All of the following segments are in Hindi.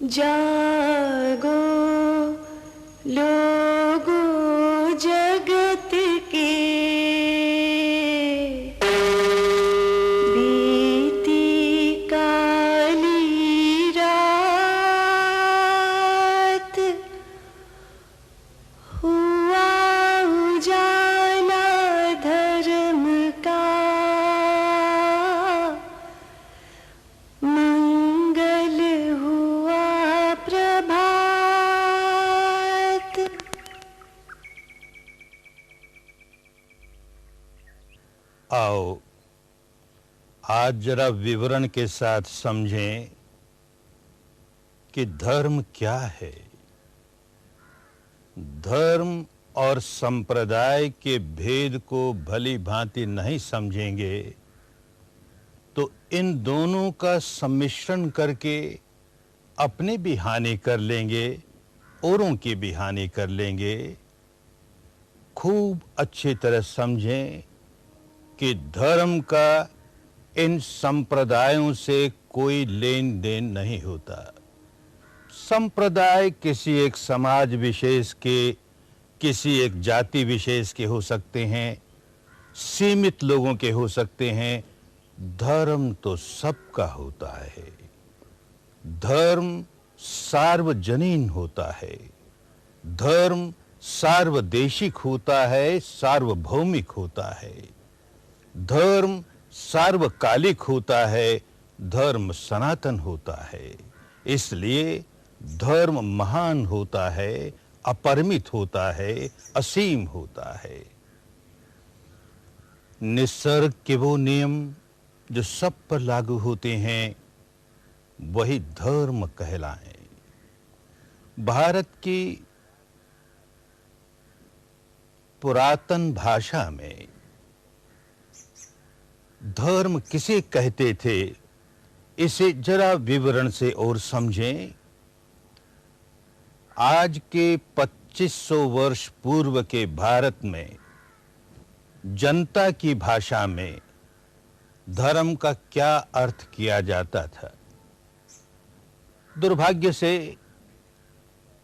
जागो लोगों जगत के, बीती काली रात, हुआ उजाला धर्म का, मंगल हुआ प्रभात। आओ आज जरा विवरण के साथ समझें कि धर्म क्या है। धर्म और संप्रदाय के भेद को भली भांति नहीं समझेंगे तो इन दोनों का सम्मिश्रण करके अपने भी हानि कर लेंगे, औरों की भी हानि कर लेंगे। खूब अच्छी तरह समझें कि धर्म का इन संप्रदायों से कोई लेन देन नहीं होता। संप्रदाय किसी एक समाज विशेष के, किसी एक जाति विशेष के हो सकते हैं, सीमित लोगों के हो सकते हैं। धर्म तो सबका होता है। धर्म सार्वजनीन होता है। धर्म सार्वदेशिक होता है, सार्वभौमिक होता है। धर्म सार्वकालिक होता है, धर्म सनातन होता है। इसलिए धर्म महान होता है, अपरिमित होता है, असीम होता है। निसर्ग के वो नियम जो सब पर लागू होते हैं वही धर्म कहलाएं। भारत की पुरातन भाषा में धर्म किसे कहते थे, इसे जरा विवरण से और समझें। आज के 2500 वर्ष पूर्व के भारत में जनता की भाषा में धर्म का क्या अर्थ किया जाता था। दुर्भाग्य से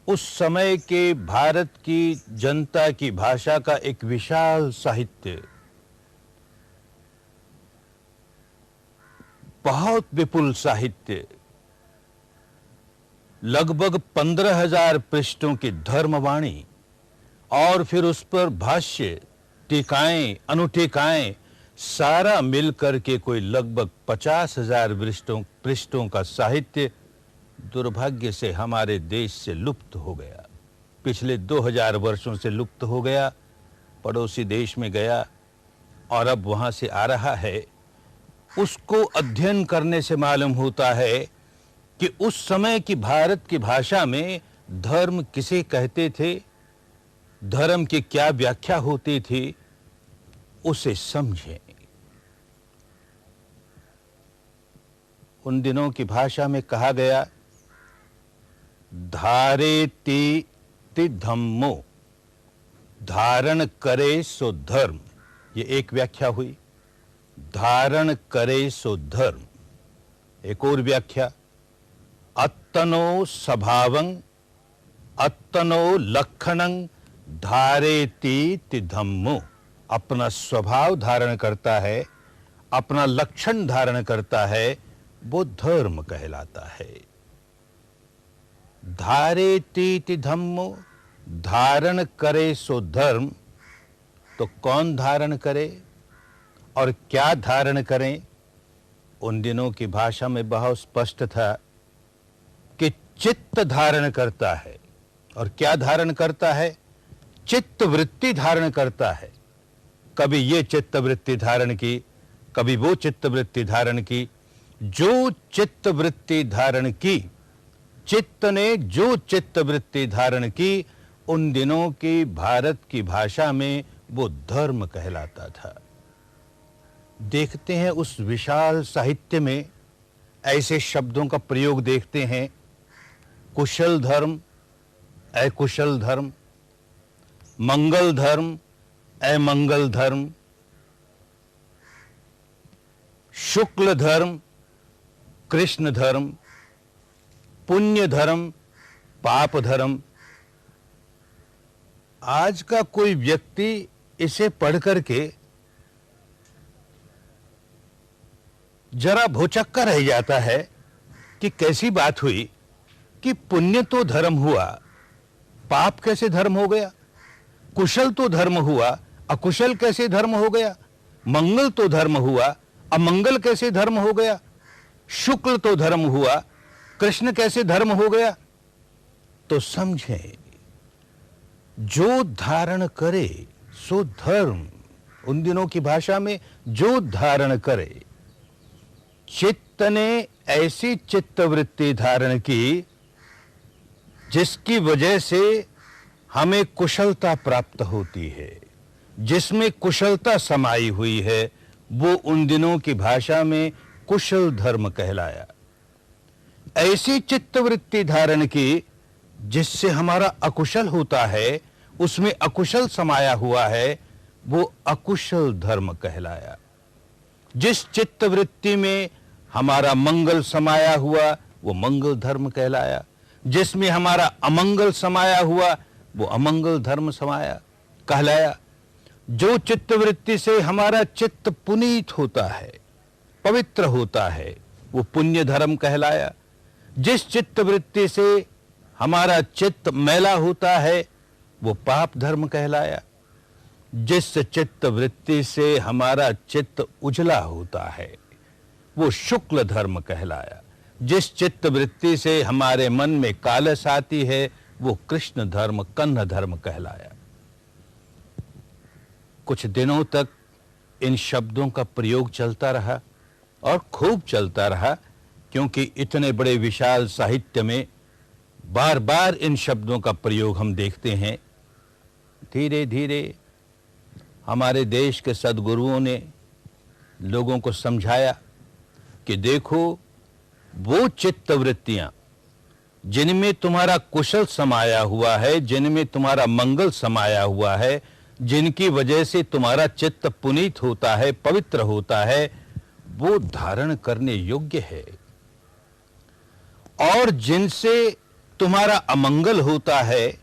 उस समय के भारत की जनता की भाषा का एक विशाल साहित्य, बहुत विपुल साहित्य, लगभग 15,000 पृष्ठों की धर्मवाणी और फिर उस पर भाष्य, टीकाएं, अनुटीकाएं, सारा मिलकर के कोई लगभग 50,000 पृष्ठों का साहित्य दुर्भाग्य से हमारे देश से लुप्त हो गया। पिछले 2000 वर्षों से लुप्त हो गया, पड़ोसी देश में गया और अब वहां से आ रहा है। उसको अध्ययन करने से मालूम होता है कि उस समय की भारत की भाषा में धर्म किसे कहते थे, धर्म की क्या व्याख्या होती थी, उसे समझें। उन दिनों की भाषा में कहा गया, धारेति ति धम्मो, धारण करे सो धर्म। ये एक व्याख्या हुई। धारण करे सो धर्म। एक और व्याख्या, अत्तनो स्वभावं अत्तनो लक्षणं धारेति ति धम्मो। अपना स्वभाव धारण करता है, अपना लक्षण धारण करता है, वो धर्म कहलाता है। धारेति ति धम्मो, धारण करे सो धर्म। तो कौन धारण करे और क्या धारण करें? उन दिनों की भाषा में बहुत स्पष्ट था कि चित्त धारण करता है। और क्या धारण करता है? चित्त वृत्ति धारण करता है। कभी ये चित्त वृत्ति धारण की, कभी वो चित्त वृत्ति धारण की। जो चित्त वृत्ति धारण की, चित्त ने जो चित्त वृत्ति धारण की, उन दिनों की भारत की भाषा में वो धर्म कहलाता था। देखते हैं उस विशाल साहित्य में ऐसे शब्दों का प्रयोग देखते हैं, कुशल धर्म, अकुशल धर्म, मंगल धर्म, अमंगल धर्म, शुक्ल धर्म, कृष्ण धर्म, पुण्य धर्म, पाप धर्म। आज का कोई व्यक्ति इसे पढ़ करके जरा भौचक्का रह जाता है कि कैसी बात हुई कि पुण्य तो धर्म हुआ, पाप कैसे धर्म हो गया? कुशल तो धर्म हुआ, अकुशल कैसे धर्म हो गया? मंगल तो धर्म हुआ, अमंगल कैसे धर्म हो गया? शुक्ल तो धर्म हुआ, कृष्ण कैसे धर्म हो गया? तो समझें, जो धारण करे सो धर्म। उन दिनों की भाषा में जो धारण करे। चित्त ने ऐसी चित्तवृत्ति धारण की जिसकी वजह से हमें कुशलता प्राप्त होती है, जिसमें कुशलता समाई हुई है, वो उन दिनों की भाषा में कुशल धर्म कहलाया। ऐसी चित्तवृत्ति धारण की जिससे हमारा अकुशल होता है, उसमें अकुशल समाया हुआ है, वो अकुशल धर्म कहलाया। जिस चित्तवृत्ति में हमारा मंगल समाया हुआ, वो मंगल धर्म कहलाया। जिसमें हमारा अमंगल समाया हुआ, वो अमंगल धर्म समाया कहलाया। जो चित्तवृत्ति से हमारा चित्त पुनीत होता है, पवित्र होता है, वो पुण्य धर्म कहलाया। जिस चित्तवृत्ति से हमारा चित्त मैला होता है, वो पाप धर्म कहलाया। जिस चित्तवृत्ति से हमारा चित्त उजला होता है, वो शुक्ल धर्म कहलाया। जिस चित्तवृत्ति से हमारे मन में कालस आती है, वो कृष्ण धर्म, कन्न धर्म कहलाया। कुछ दिनों तक इन शब्दों का प्रयोग चलता रहा और खूब चलता रहा, क्योंकि इतने बड़े विशाल साहित्य में बार बार इन शब्दों का प्रयोग हम देखते हैं। धीरे धीरे हमारे देश के सद्गुरुओं ने लोगों को समझाया कि देखो, वो चित्तवृत्तियां जिनमें तुम्हारा कुशल समाया हुआ है, जिनमें तुम्हारा मंगल समाया हुआ है, जिनकी वजह से तुम्हारा चित्त पुनीत होता है, पवित्र होता है, वो धारण करने योग्य है। और जिनसे तुम्हारा अमंगल होता है,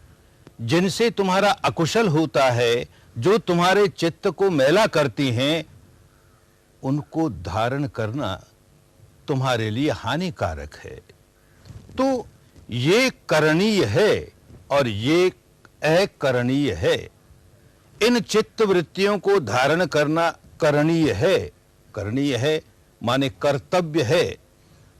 जिनसे तुम्हारा अकुशल होता है, जो तुम्हारे चित्त को मैला करती हैं, उनको धारण करना तुम्हारे लिए हानिकारक है। तो ये करणीय है और ये अकरणीय है। इन चित्तवृत्तियों को धारण करना करणीय है। करणीय है माने कर्तव्य है।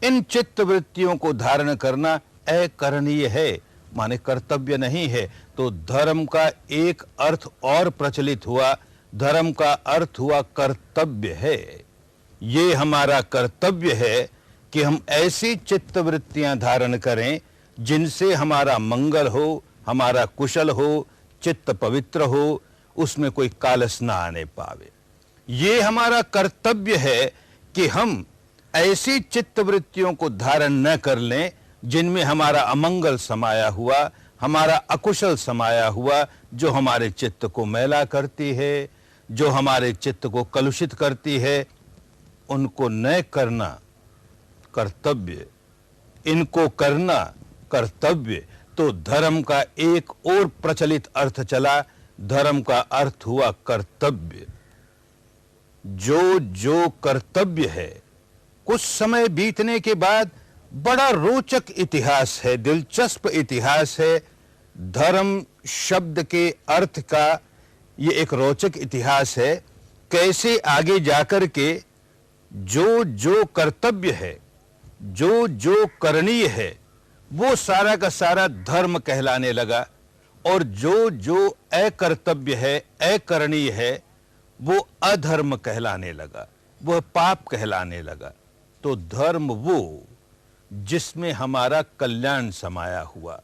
इन चित्तवृत्तियों को धारण करना अकरणीय है माने कर्तव्य नहीं है। तो धर्म का एक अर्थ और प्रचलित हुआ, धर्म का अर्थ हुआ कर्तव्य है। ये हमारा कर्तव्य है कि हम ऐसी चित्तवृत्तियां धारण करें जिनसे हमारा मंगल हो, हमारा कुशल हो, चित्त पवित्र हो, उसमें कोई कालस ना आने पावे। ये हमारा कर्तव्य है कि हम ऐसी चित्तवृत्तियों को धारण न कर लें जिनमें हमारा अमंगल समाया हुआ, हमारा अकुशल समाया हुआ, जो हमारे चित्त को मैला करती है, जो हमारे चित्त को कलुषित करती है। उनको न करना कर्तव्य, इनको करना कर्तव्य। तो धर्म का एक और प्रचलित अर्थ चला, धर्म का अर्थ हुआ कर्तव्य। जो जो कर्तव्य है, कुछ समय बीतने के बाद बड़ा रोचक इतिहास है, दिलचस्प इतिहास है। धर्म शब्द के अर्थ का ये एक रोचक इतिहास है। कैसे आगे जाकर के जो जो कर्तव्य है, जो जो करणीय है, वो सारा का सारा धर्म कहलाने लगा, और जो जो अकर्तव्य है, अकरणीय है, वो अधर्म कहलाने लगा, वह पाप कहलाने लगा। तो धर्म वो जिसमें हमारा कल्याण समाया हुआ।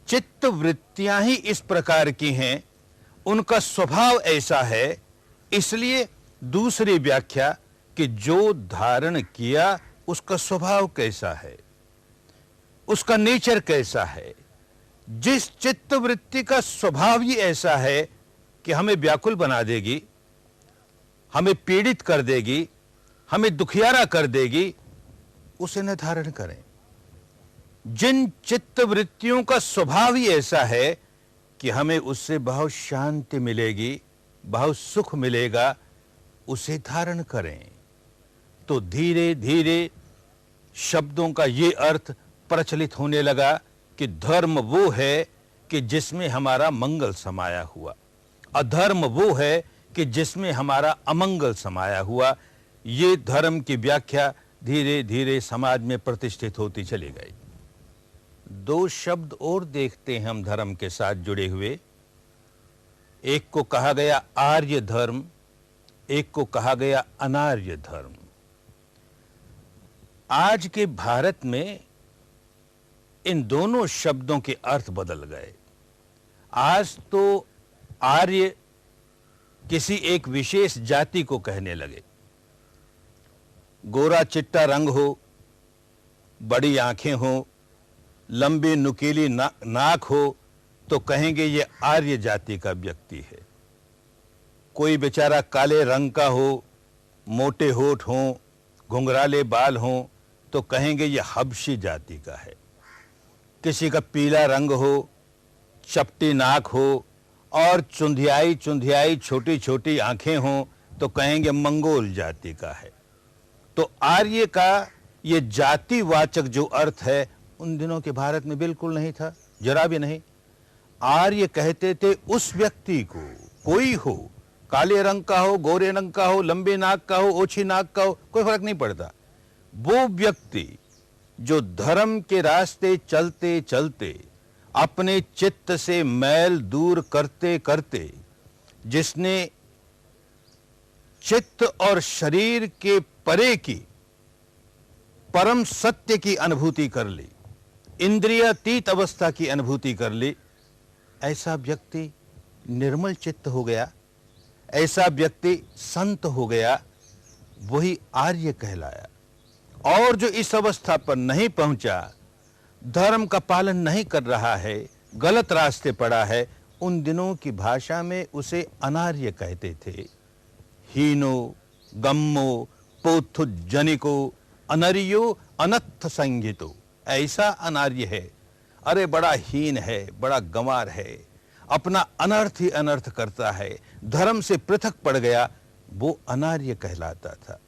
चित्त वृत्तियां ही इस प्रकार की हैं, उनका स्वभाव ऐसा है। इसलिए दूसरी व्याख्या कि जो धारण किया उसका स्वभाव कैसा है, उसका नेचर कैसा है। जिस चित्त वृत्ति का स्वभाव ही ऐसा है कि हमें व्याकुल बना देगी, हमें पीड़ित कर देगी, हमें दुखियारा कर देगी, उसे न धारण करें। जिन चित्त वृत्तियों का स्वभाव ही ऐसा है कि हमें उससे बहुत शांति मिलेगी, बहुत सुख मिलेगा, उसे धारण करें। तो धीरे धीरे शब्दों का ये अर्थ प्रचलित होने लगा कि धर्म वो है कि जिसमें हमारा मंगल समाया हुआ, अधर्म वो है कि जिसमें हमारा अमंगल समाया हुआ। ये धर्म की व्याख्या धीरे धीरे समाज में प्रतिष्ठित होती चली गई। दो शब्द और देखते हैं हम धर्म के साथ जुड़े हुए। एक को कहा गया आर्य धर्म, एक को कहा गया अनार्य धर्म। आज के भारत में इन दोनों शब्दों के अर्थ बदल गए। आज तो आर्य किसी एक विशेष जाति को कहने लगे। गोरा चिट्टा रंग हो, बड़ी आंखें हो, लंबी नुकीली नाक हो तो कहेंगे ये आर्य जाति का व्यक्ति है। कोई बेचारा काले रंग का हो, मोटे होठ हों, घुंघराले बाल हों तो कहेंगे ये हबशी जाति का है। किसी का पीला रंग हो, चपटी नाक हो और चुंधियाई चुंधियाई छोटी छोटी आंखें हों तो कहेंगे मंगोल जाति का है। तो आर्य का ये जातिवाचक जो अर्थ है उन दिनों के भारत में बिल्कुल नहीं था, जरा भी नहीं। आर्य कहते थे उस व्यक्ति को, कोई हो, काले रंग का हो, गोरे रंग का हो, लंबे नाक का हो, ओछी नाक का हो, कोई फर्क नहीं पड़ता। वो व्यक्ति जो धर्म के रास्ते चलते चलते अपने चित्त से मैल दूर करते करते, जिसने चित्त और शरीर के परे की परम सत्य की अनुभूति कर ली, इंद्रियातीत अवस्था की अनुभूति कर ली, ऐसा व्यक्ति निर्मल चित्त हो गया, ऐसा व्यक्ति संत हो गया, वही आर्य कहलाया। और जो इस अवस्था पर नहीं पहुंचा, धर्म का पालन नहीं कर रहा है, गलत रास्ते पड़ा है, उन दिनों की भाषा में उसे अनार्य कहते थे। हीनो गम्मो पोथु जनिको अनर्यो अनत्थ संगितो, ऐसा अनार्य है। अरे बड़ा हीन है, बड़ा गंवार है, अपना अनर्थ ही अनर्थ करता है, धर्म से पृथक पड़ गया, वो अनार्य कहलाता था।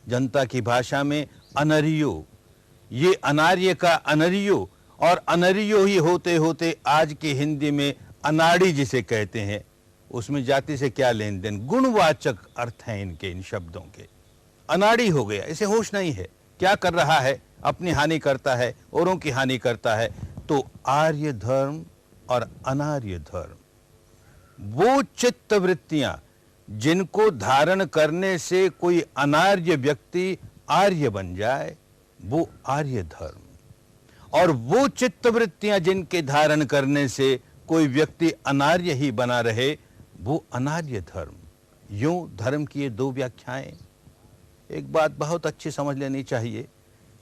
जनता की भाषा में अनर्यो, ये अनार्य का अनर्यो, और अनर्यो ही होते होते आज की हिंदी में अनाड़ी जिसे कहते हैं, उसमें जाति से क्या लेन देन, गुणवाचक अर्थ हैं इनके, इन शब्दों के। अनाड़ी हो गया, इसे होश नहीं है क्या कर रहा है, अपनी हानि करता है, औरों की हानि करता है। तो आर्य धर्म और अनार्य धर्म, वो चित्त वृत्तियां जिनको धारण करने से कोई अनार्य व्यक्ति आर्य बन जाए, वो आर्य धर्म। और वो चित्त वृत्तियां जिनके धारण करने से कोई व्यक्ति अनार्य ही बना रहे, वो अनार्य धर्म। यूं धर्म की ये दो व्याख्याएं। एक बात बहुत अच्छी समझ लेनी चाहिए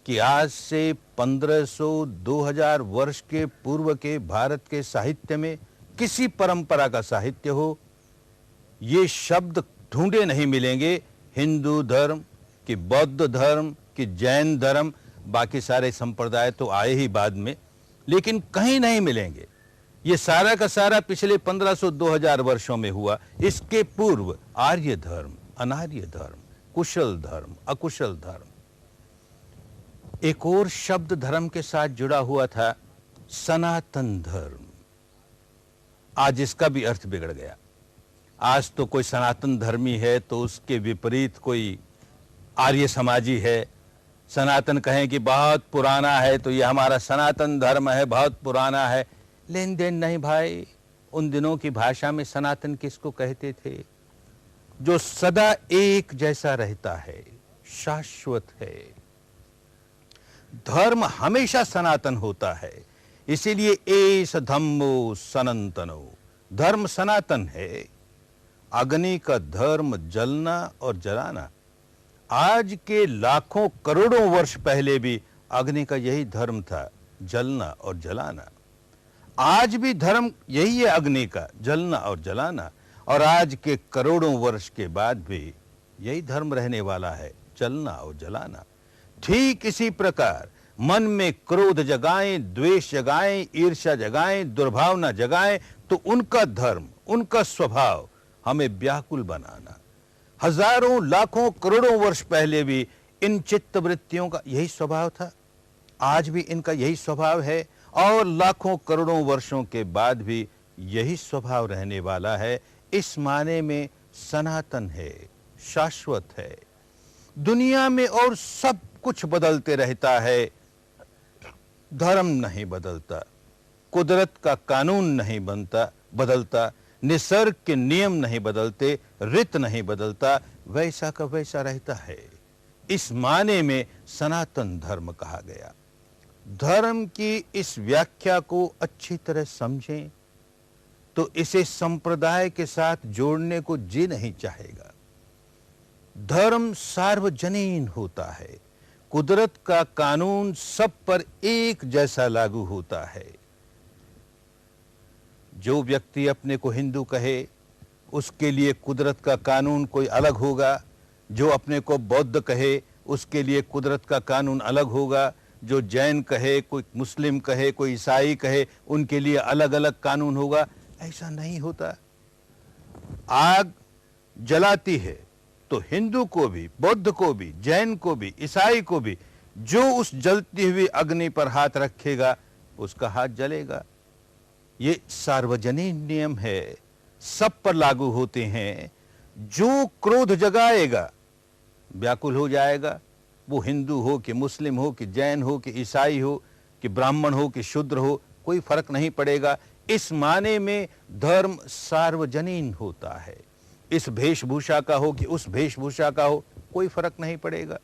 कि आज से 1500-2000 वर्ष के पूर्व के भारत के साहित्य में, किसी परंपरा का साहित्य हो, ये शब्द ढूंढे नहीं मिलेंगे। हिंदू धर्म कि बौद्ध धर्म कि जैन धर्म, बाकी सारे संप्रदाय तो आए ही बाद में, लेकिन कहीं नहीं मिलेंगे। ये सारा का सारा पिछले 1500-2000 वर्षों में हुआ। इसके पूर्व आर्य धर्म, अनार्य धर्म, कुशल धर्म, अकुशल धर्म। एक और शब्द धर्म के साथ जुड़ा हुआ था, सनातन धर्म। आज इसका भी अर्थ बिगड़ गया। आज तो कोई सनातन धर्मी है तो उसके विपरीत कोई आर्य समाजी है। सनातन कहें कि बहुत पुराना है तो ये हमारा सनातन धर्म है, बहुत पुराना है। लेन देन नहीं भाई। उन दिनों की भाषा में सनातन किसको कहते थे? जो सदा एक जैसा रहता है, शाश्वत है। धर्म हमेशा सनातन होता है, इसीलिए एष धम्मो सनातनो, धर्म सनातन है। अग्नि का धर्म जलना और जलाना। आज के लाखों करोड़ों वर्ष पहले भी अग्नि का यही धर्म था, जलना और जलाना। आज भी धर्म यही है, अग्नि का जलना और जलाना। और आज के करोड़ों वर्ष के बाद भी यही धर्म रहने वाला है, जलना और जलाना। ठीक इसी प्रकार मन में क्रोध जगाएं, द्वेष जगाएं, ईर्ष्या जगाएं, दुर्भावना जगाएं, तो उनका धर्म, उनका स्वभाव हमें व्याकुल बनाना। हजारों, लाखों, करोड़ों वर्ष पहले भी इन चित्त वृत्तियों का यही स्वभाव था, आज भी इनका यही स्वभाव है, और लाखों करोड़ों वर्षों के बाद भी यही स्वभाव रहने वाला है। इस माने में सनातन है, शाश्वत है। दुनिया में और सब कुछ बदलते रहता है, धर्म नहीं बदलता, कुदरत का कानून नहीं बदलता, निसर्ग के नियम नहीं बदलते, रित नहीं बदलता, वैसा का वैसा रहता है। इस माने में सनातन धर्म कहा गया। धर्म की इस व्याख्या को अच्छी तरह समझें तो इसे संप्रदाय के साथ जोड़ने को जी नहीं चाहेगा। धर्म सार्वजनीन होता है, कुदरत का कानून सब पर एक जैसा लागू होता है। जो व्यक्ति अपने को हिंदू कहे उसके लिए कुदरत का कानून कोई अलग होगा, जो अपने को बौद्ध कहे उसके लिए कुदरत का कानून अलग होगा, जो जैन कहे, कोई मुस्लिम कहे, कोई ईसाई कहे, उनके लिए अलग अलग कानून होगा। ऐसा नहीं होता। आग जलाती है तो हिंदू को भी, बौद्ध को भी, जैन को भी, ईसाई को भी, जो उस जलती हुई अग्नि पर हाथ रखेगा उसका हाथ जलेगा। ये सार्वजनिक नियम है, सब पर लागू होते हैं। जो क्रोध जगाएगा व्याकुल हो जाएगा, वो हिंदू हो कि मुस्लिम हो कि जैन हो कि ईसाई हो कि ब्राह्मण हो कि शूद्र हो, कोई फर्क नहीं पड़ेगा। इस माने में धर्म सार्वजनीन होता है। इस वेशभूषा का हो कि उस वेशभूषा का हो, कोई फर्क नहीं पड़ेगा।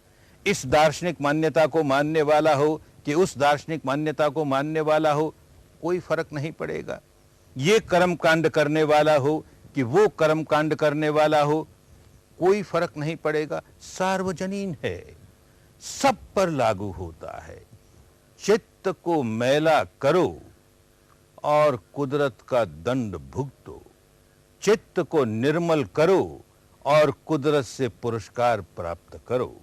इस दार्शनिक मान्यता को मानने वाला हो कि उस दार्शनिक मान्यता को मानने वाला हो, कोई फर्क नहीं पड़ेगा। ये कर्म कांड करने वाला हो कि वो कर्म कांड करने वाला हो, कोई फर्क नहीं पड़ेगा। सार्वजनीन है, सब पर लागू होता है। चित्त को मैला करो और कुदरत का दंड भुगतो, चित्त को निर्मल करो और कुदरत से पुरस्कार प्राप्त करो,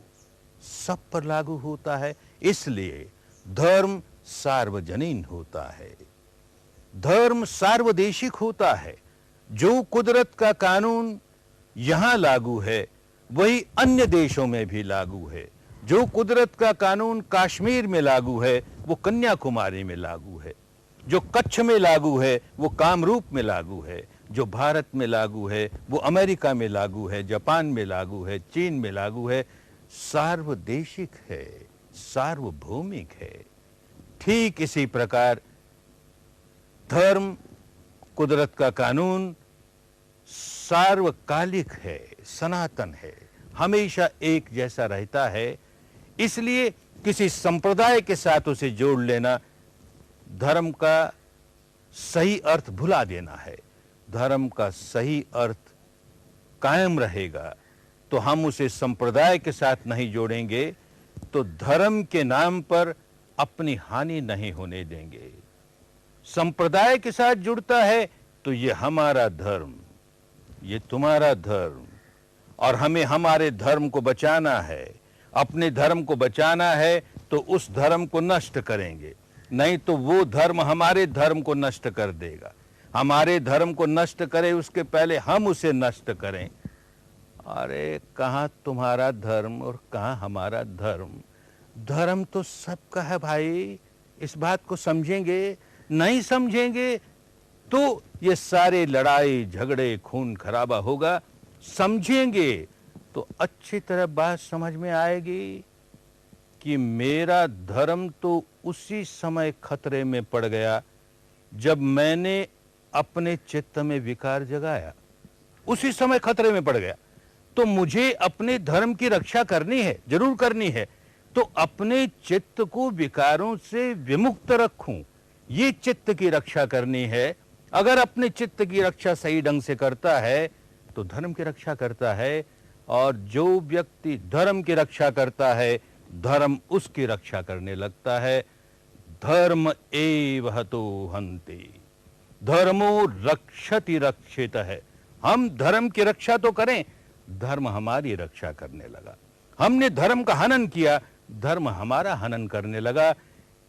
सब पर लागू होता है। इसलिए धर्म सार्वजनीन होता है, धर्म सार्वदेशिक होता है। जो कुदरत का कानून यहां लागू है वही अन्य देशों में भी लागू है। जो कुदरत का कानून कश्मीर में लागू है वो कन्याकुमारी में लागू है। जो कच्छ में लागू है वो कामरूप में लागू है। जो भारत में लागू है वो अमेरिका में लागू है, जापान में लागू है, चीन में लागू है। सार्वदेशिक है, सार्वभौमिक है। ठीक इसी प्रकार धर्म, कुदरत का कानून सार्वकालिक है, सनातन है, हमेशा एक जैसा रहता है। इसलिए किसी संप्रदाय के साथ उसे जोड़ लेना धर्म का सही अर्थ भुला देना है। धर्म का सही अर्थ कायम रहेगा तो हम उसे संप्रदाय के साथ नहीं जोड़ेंगे, तो धर्म के नाम पर अपनी हानि नहीं होने देंगे। संप्रदाय के साथ जुड़ता है तो ये हमारा धर्म, ये तुम्हारा धर्म, और हमें हमारे धर्म को बचाना है। अपने धर्म को बचाना है तो उस धर्म को नष्ट करेंगे, नहीं तो वो धर्म हमारे धर्म को नष्ट कर देगा। हमारे धर्म को नष्ट करे उसके पहले हम उसे नष्ट करें। अरे कहाँ तुम्हारा धर्म और कहाँ हमारा धर्म? धर्म तो सबका है भाई। इस बात को समझेंगे, नहीं समझेंगे तो ये सारे लड़ाई झगड़े खून खराबा होगा। समझेंगे तो अच्छी तरह बात समझ में आएगी कि मेरा धर्म तो उसी समय खतरे में पड़ गया जब मैंने अपने चित्त में विकार जगाया। उसी समय खतरे में पड़ गया। तो मुझे अपने धर्म की रक्षा करनी है, जरूर करनी है। तो अपने चित्त को विकारों से विमुक्त रखूं, ये चित्त की रक्षा करनी है। अगर अपने चित्त की रक्षा सही ढंग से करता है तो धर्म की रक्षा करता है, और जो व्यक्ति धर्म की रक्षा करता है धर्म उसकी रक्षा करने लगता है। धर्म एव हतो हन्ति, धर्मो रक्षति रक्षित है। हम धर्म की रक्षा तो करें, धर्म हमारी रक्षा करने लगा। हमने धर्म का हनन किया, धर्म हमारा हनन करने लगा।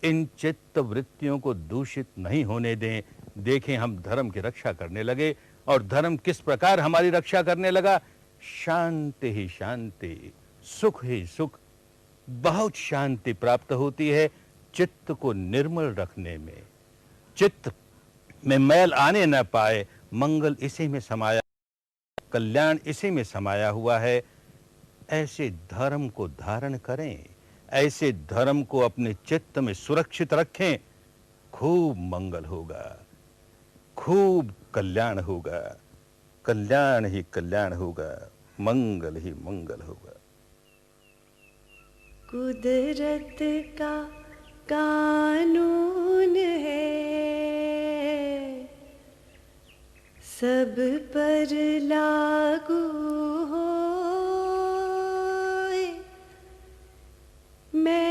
इन चित्त वृत्तियों को दूषित नहीं होने दें। देखें, हम धर्म की रक्षा करने लगे, और धर्म किस प्रकार हमारी रक्षा करने लगा? शांति ही शांति, सुख ही सुख। बहुत शांति प्राप्त होती है चित्त को निर्मल रखने में। चित्त में मैल आने न पाए, मंगल इसी में समाया, कल्याण इसी में समाया हुआ है। ऐसे धर्म को धारण करें, ऐसे धर्म को अपने चित्त में सुरक्षित रखें। खूब मंगल होगा, खूब कल्याण होगा, कल्याण ही कल्याण होगा, मंगल ही मंगल होगा। कुदरत का कानून है, सब पर लागू होए। मैं